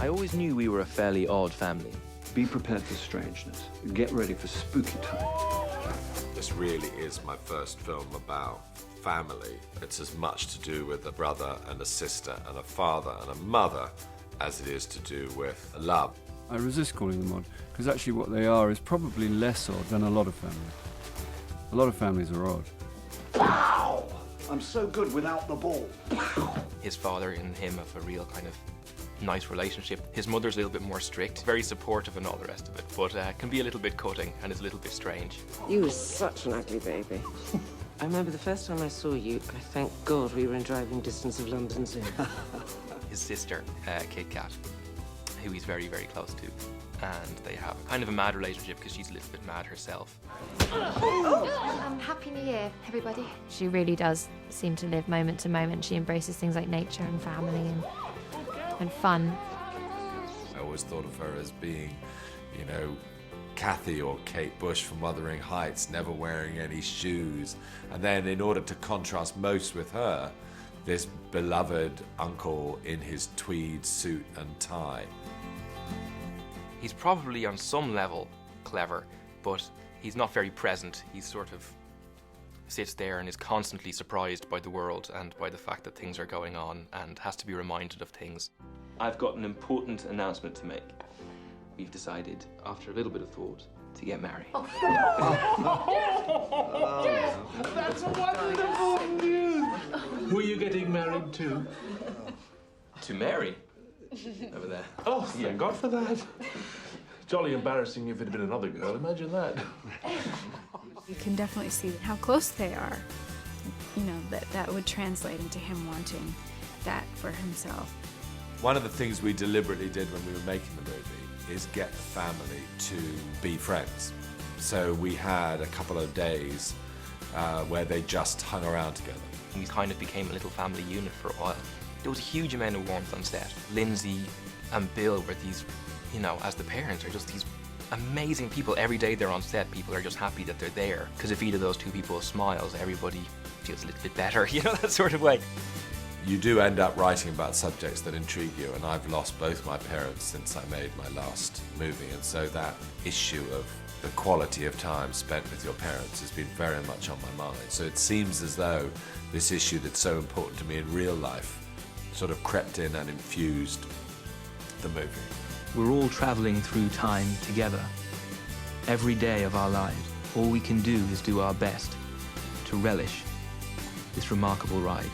I always knew we were a fairly odd family. Be prepared for strangeness. Get ready for spooky time. This really is my first film about family. It's as much to do with a brother and a sister and a father and a mother as it is to do with love. I resist calling them odd, because actually what they are is probably less odd than a lot of families. A lot of families are odd. Wow! I'm so good without the ball. His father and him have a real kind of nice relationship. His mother's a little bit more strict, very supportive and all the rest of it, but can be a little bit cutting and is a little bit strange. You were such an ugly baby. I remember the first time I saw you, I thank God we were in driving distance of London Zoo. His sister, Kit Kat, who he's very, very close to, and they have kind of a mad relationship because she's a little bit mad herself. Happy New Year, everybody. She really does seem to live moment to moment. She embraces things like nature and family and fun. I always thought of her as being, you know, Kathy or Kate Bush from Wuthering Heights, never wearing any shoes. And then in order to contrast most with her, this beloved uncle in his tweed suit and tie. He's probably on some level clever, but he's not very present. He sort of sits there and is constantly surprised by the world and by the fact that things are going on and has to be reminded of things. I've got an important announcement to make. We've decided, after a little bit of thought, to get married. That's wonderful news! Who are you getting married to? To Mary? Over there. Oh, thank God for that. Jolly embarrassing if it had been another girl, imagine that. You can definitely see how close they are. You know, that would translate into him wanting that for himself. One of the things we deliberately did when we were making the movie is get the family to be friends. So we had a couple of days where they just hung around together. We kind of became a little family unit for a while. There was a huge amount of warmth on set. Lindsay and Bill were these, you know, as the parents, are just these amazing people. Every day they're on set, people are just happy that they're there. Because if either of those two people smiles, everybody feels a little bit better, you know, that sort of way. You do end up writing about subjects that intrigue you, and I've lost both my parents since I made my last movie, and so that issue of the quality of time spent with your parents has been very much on my mind. So it seems as though this issue that's so important to me in real life sort of crept in and infused the movie. We're all traveling through time together. Every day of our lives, all we can do is do our best to relish this remarkable ride.